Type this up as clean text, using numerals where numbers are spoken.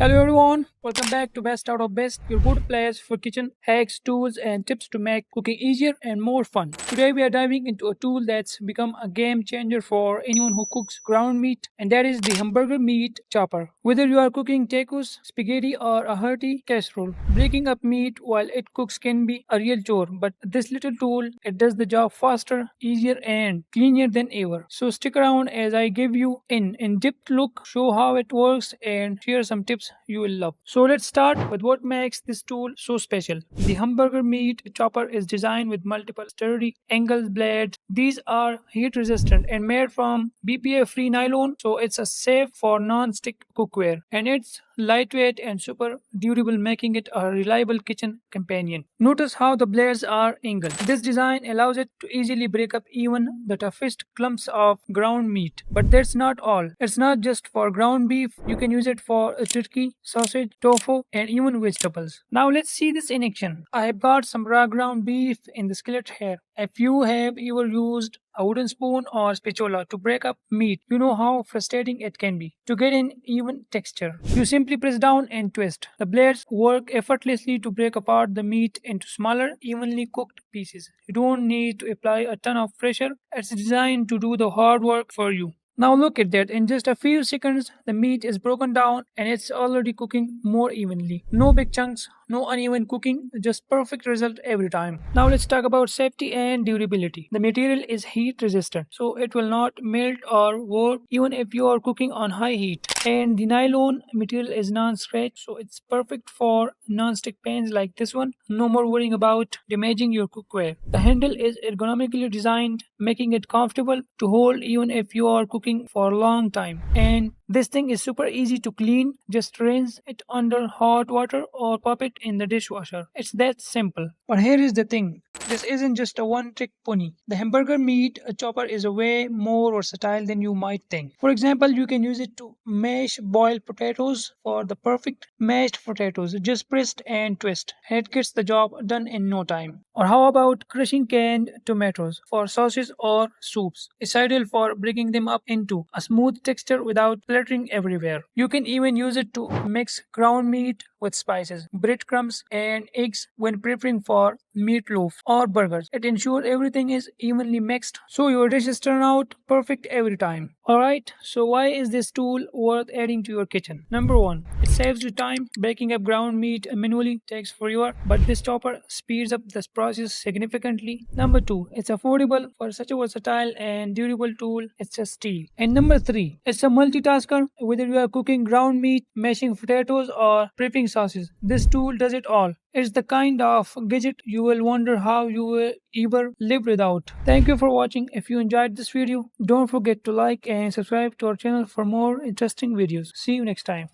Hello everyone, welcome back to Best Out of Best, your good place for kitchen hacks, tools, and tips to make cooking easier and more fun. Today we are diving into a tool that's become a game changer for anyone who cooks ground meat, and that is the hamburger meat chopper. Whether you are cooking tacos, spaghetti, or a hearty casserole, breaking up meat while it cooks can be a real chore, but this little tool it does the job faster, easier, and cleaner than ever. So stick around as I give you an in-depth look, show how it works, and share some tips you will love. So let's start with what makes this tool so special. The hamburger meat chopper is designed with multiple sturdy angled blades. These are heat resistant and made from BPA free nylon, so it's a safe for non-stick cookware, and it's lightweight and super durable, making it a reliable kitchen companion. Notice how the blades are angled. This design allows it to easily break up even the toughest clumps of ground meat. But that's not all. It's not just for ground beef. You can use it for a turkey, sausage, tofu, and even vegetables. Now let's see this in action. I have got some raw ground beef in the skillet here. If you have ever used a wooden spoon or spatula to break up meat, you know how frustrating it can be to get an even texture. You simply press down and twist. The blades work effortlessly to break apart the meat into smaller, evenly cooked pieces. You don't need to apply a ton of pressure. It's designed to do the hard work for you. Now look at that, in just a few seconds the meat is broken down and it's already cooking more evenly. No big chunks, no uneven cooking, just perfect result every time. Now let's talk about safety and durability. The material is heat resistant, so it will not melt or warp even if you are cooking on high heat. And the nylon material is non-scratch, so it's perfect for non-stick pans like this one. No more worrying about damaging your cookware. The handle is ergonomically designed, making it comfortable to hold even if you are cooking for a long time. And this thing is super easy to clean. Just rinse it under hot water or pop it in the dishwasher. It's that simple. But here is the thing. This isn't just a one-trick pony. The hamburger meat chopper is a way more versatile than you might think. For example, you can use it to mash boiled potatoes for the perfect mashed potatoes. Just press and twist, and it gets the job done in no time. Or how about crushing canned tomatoes for sauces or soups? It's ideal for breaking them up into a smooth texture without splattering everywhere. You can even use it to mix ground meat with spices, breadcrumbs, and eggs when preparing for meatloaf or burgers. It ensures everything is evenly mixed so your dishes turn out perfect every time. Alright, so why is this tool worth adding to your kitchen? Number one, it saves you time. Breaking up ground meat manually takes forever, but this chopper speeds up this process significantly. Number two, it's affordable. For such a versatile and durable tool, it's a steal. And number three, it's a multitasker. Whether you are cooking ground meat, mashing potatoes, or prepping sauces, this tool does it all. It's the kind of gadget you will wonder how you will ever live without. Thank you for watching. If you enjoyed this video, don't forget to like and subscribe to our channel for more interesting videos. See you next time.